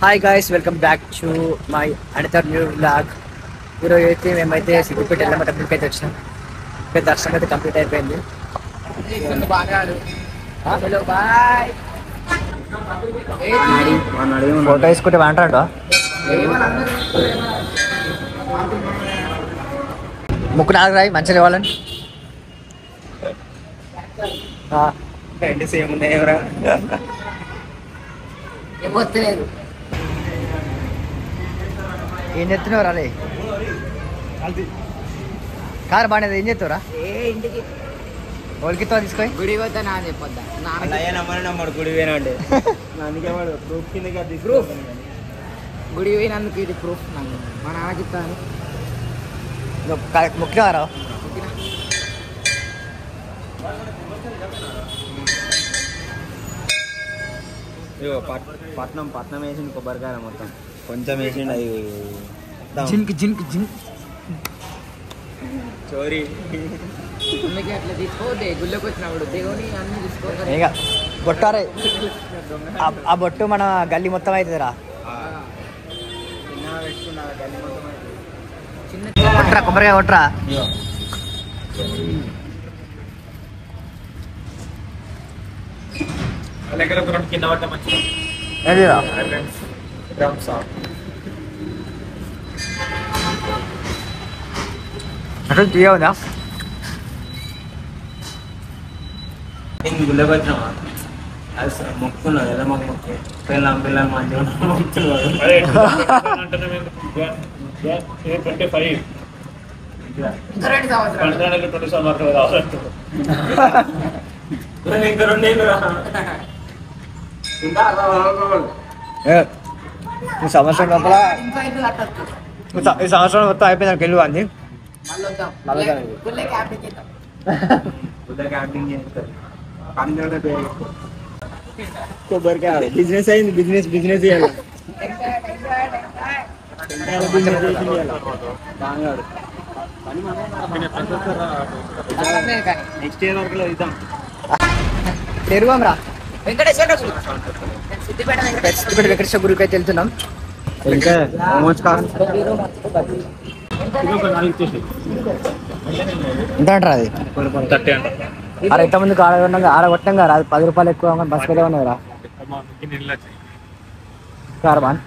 Hi guys, welcome back to my another new vlog. ఈరోజు అయితే మేమైతే సిద్దిపేట ఎల్లమ్మ టెంపుల్కి అయితే వచ్చినాం. ఇక్కడ దర్శనం అయితే కంప్లీట్ అయిపోయింది. ఫోటో వేసుకుంటే అంటాడు. ముక్కు నాలుగు రాయి మంచిగా ఇవ్వాలని సేమ్ ఉన్నాయి. ఏం చెప్తున్నావు రా? కారు బాగానేది. ఏం చెప్తావురా? వాళ్ళకితో తీసుకొని గుడి పోతా నా చెప్పొద్దా? నమ్మడు గుడి పోయినంటే అందుకే వాడు ప్రూఫ్ కింద ప్రూఫ్. గుడి పోయినందుకు ఇది ప్రూఫ్. నన్ను మా నాన్నకి ఇస్తాను. ముఖ్యరా పట్నం వేసిండు కొబ్బరికాయ మొత్తం కొంచెం వేసిండు. అది జింక్ జింక్ జింక్ చోరీ అందుకే అట్లా తీసుకోవద్దే. గుళ్ళకి వచ్చినప్పుడు దేవుని అన్ని తీసుకోవాలి. ఇక బొట్టారే ఆ బొట్టు మన గల్లీ మొత్తం అవుతుందిరా. కొట్టరా కొబ్బరికాయ కొట్టరా. కింద పడ్డ మంచిగా ఏదిరా? అసలు తీయవుదా? గుళ్ళకి వచ్చినావా? అది మొక్కున్నాడు ఎలా మాకు మొక్కు పిల్లలు మంచిగా మొక్కుతున్నాడు. 20 ఈ సంవత్సరం లోపల ఈ సంవత్సరం మొత్తం అయిపోయింది. వెళ్ళు అంది కొబ్బరికాయ బిజినెస్ అయింది. బిజినెస్ చేయాలి. నెక్స్ట్ ఇయర్ వరకు ఇద్దాం. ఎరువాం రా. వెంకటేశ్వర సిద్దిపేట వెంకటేశ్వర గుడికి అయితే వెళ్తున్నాం. ఇంకా ఎంత అంటారా అది? 30 అంట. అరే ఇంతమందికి ఆడగొట్టం కదా. 10 రూపాయలు ఎక్కువ బస్ వెళ్ళే ఉన్నాయి రా. కార్బాన్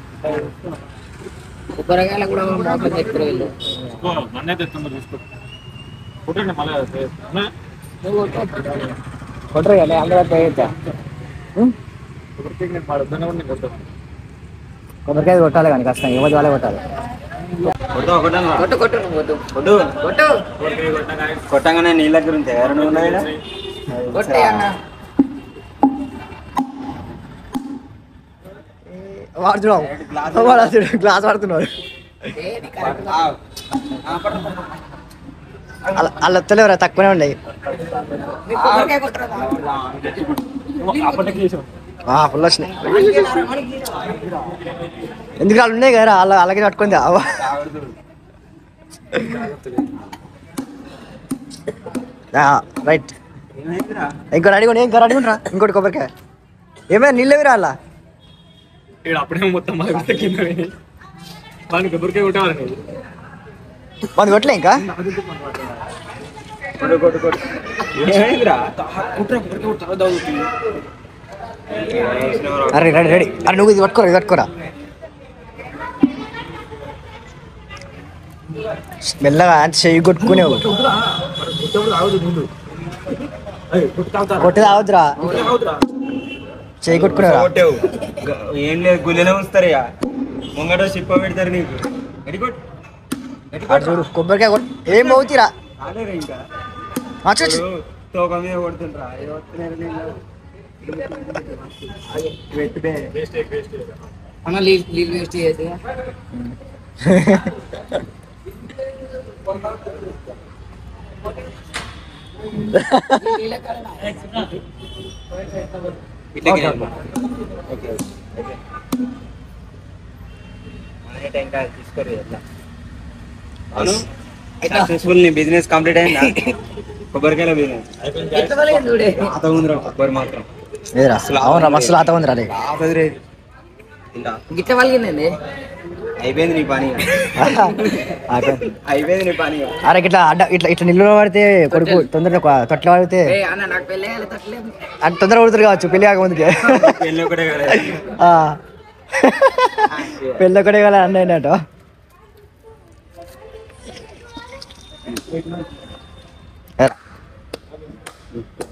కొబ్బరికాయలు కూడా మోసం చెప్తారు వీళ్ళు. కొట్టరు కదా అందరూ పోయొచ్చా? కొబ్బరికాయ కొట్టాలి కానీ కష్టం. ఎవరి వాళ్ళే కొట్టాలి. కొట్టు కొట్టు కొట్టు కొట్టు కొట్టంగానే నీళ్ళ దగ్గర ఉంటాయి. ఎవరైనా ఉన్నాయి కొట్టే అన్న. వాడుతున్నావు గ్లాస్ వాడుతున్నావు. వాళ్ళు వస్తలేవురా, తక్కువనే ఉండేవి. ఫుల్ వచ్చినాయి. ఎందుకు వాళ్ళు ఉన్నాయి కదా అలాగే పట్టుకుంది. రైట్. ఇంకో రెడీ ఉంటా. ఇంకోటి కొబ్బరికాయ ఏమైనా నీళ్ళు ఎవిరా అలా అప్పుడే మొత్తం కింద కొబ్బరికాయ కొట్టాలి. మంది కొట్టలే ఇంకా. అరే రెడీ రెడీ. అరే నువ్వు ఇది పట్టుకోరా. మెల్లగా చెయ్యి కొట్టుకునేవు. కొట్టి తాగొద్దురా. చెయ్యి కొట్టుకునేవా? ఏం లేదు గుళ్ళనే ఉంచుతారు. ఇక ముంగట చిప్ప పెడతారు నీకు. అటు చూడు కొబ్బరికాయ ఏం అవుతీరా. ఇంకా తోక మీద కొడుతుండ్రా. అన్న నీళ్ళు వేస్ట్ చేసి తీసుకోరు. సక్సెస్ఫుల్ నీ బిజినెస్ కంప్లీట్ అయిందా? కొబ్బరికాయల బిజినెస్ కొబ్బరి మాత్రం ఏరా అవునరా మస్తు లాత ఉంది రే గిట్ల వాళ్ళకిందండి అయిపోయింది నీ పని అయిపోయింది నీ పని అరే ఇట్లా అడ్డ ఇట్లా ఇట్లా నిల్లు పడితే కొడుకు తొందరగా తొట్ల పడితే అన్న నాకు పెళ్ళి అయ్యాలి తట్టలేదు అంటే తొందరగా పడుతుంది కావచ్చు పెళ్లి కాకముందుకే పెళ్ళి ఒకటే కదా పెళ్ళి ఒకటే కదా అన్నట్టు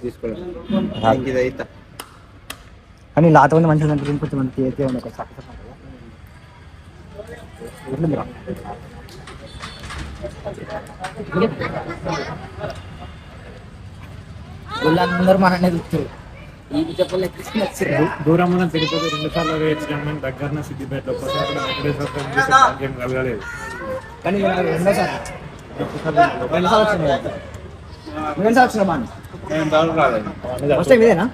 తీసుకోలేదు కానీ లాత ఉంది మంచిగా అంటే కొంచెం మంచి అయితే ఉంది ఒక వీళ్ళందరూ మననే చూస్తారు ఈ చెప్పలేదు దూరం ఉన్న తిరుపతి 2 సార్లు వేయించడం మేము దగ్గర సిద్దిపేటలో ఒకసారి వెంకటేశ్వర స్వామి చూసే భాగ్యం కలగలేదు. కానీ రెండోసారి వస్తే మీదేనా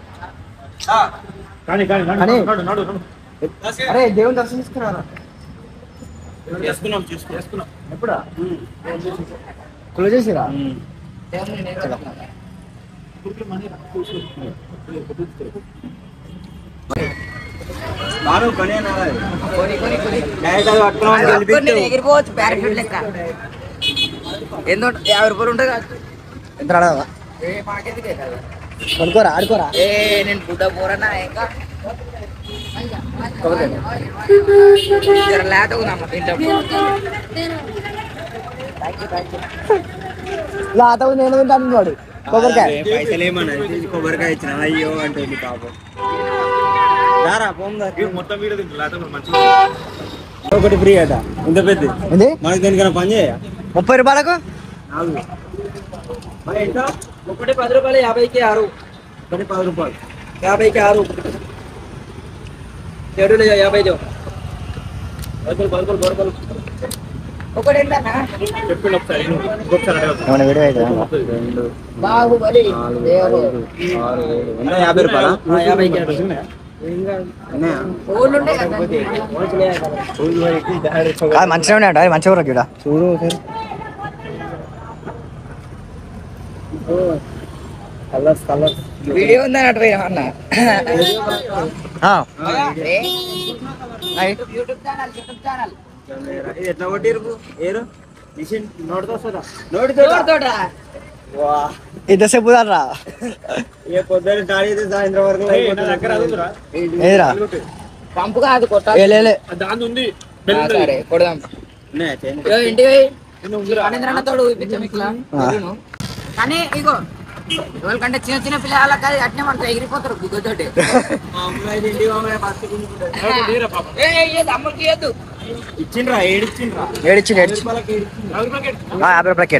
కానీ కానీ కానీ నడు నడు నడు అరే దేవుని దర్శనం చేసుకున్నారా చేసుకున్నాం ఎప్పుడా క్లోజ్ చేసిరా బాను కొని ఎగిరిపోవచ్చు పారాషూట్ లెక్క ఏందో 50 రూపాయలు ఉంటుంది ఎంత రాడవా ఏ మాకెందుకే కదా కొనుక్కోరా ఆడుకోరా ఏ నేను బుడ్డ పోరన్నా ఇంకా లేత ఉందమ్మ తింటాం లాత ఉంది నేను తింటాను వాడు కొబ్బరికాయ పైసలు ఏమన్నా కొబ్బరికాయ ఇచ్చిన అయ్యో అంటే పాపం దారా పోందా మొత్తం వీడియో తింటారు మంచిగా ఒకటి ఫ్రీ అట ఇంత పెద్ద ఏంది మనకి దేనికైనా పని చేయ 30 రూపాయలకు 4 మరి ఎంత ఒకటి 10 రూపాయలు 50కి 6 ఒకటి 10 రూపాయలు 50కి 6 చెడులు 50 బరుబలు ఒకటి ఏంటన్నా చెప్పిండు ఒకసారి ఇంకొకసారి అడగదు. ఏమైనా వీడియో అయితే బాహుబలి దేవుడు 50 రూపాయలా 50కి ఊళ్ళు ఉండే కదా కాదు మంచిగా ఉన్నాడు అది మంచిగా కూడా చూడు కలర్స్ వీడియో ఉందని అటు అన్న యూట్యూబ్ ఛానల్ ఇది ఎట్లా కొట్టిరు ఏరు మిషన్ నోటితో వస్తుందా తోట ఇంతసేపు రా ఇక పొద్దున్న స్టార్ట్ అయితే సాయంత్రం వరకు నా దగ్గర అది ఉందిరా. ఏదిరా పంపు కాదు కొట్టాలి ఏలే దాని ఉంది సరే కొడదాం ఉన్నాయా చైన్? ఇగో ఇంటికి పన్నెండు తోడు పిచ్చమిక్లా కానీ ఇగో ఎవరికంటే చిన్న చిన్న పిల్లలకి అది అట్నే మనతో ఎగిరిపోతారు గుగ్గతోటి మా అమ్మాయి అయితే ఇంటికి పోగానే బస్సు గుంజుకుంటారు. అమ్మకి ఇచ్చిండ్రా ఏడిచ్చిండ్రా ఏడిచ్చి 50 రూపాయలకి ఏడిచ్చిండ్రా. 50 రూపాయలకి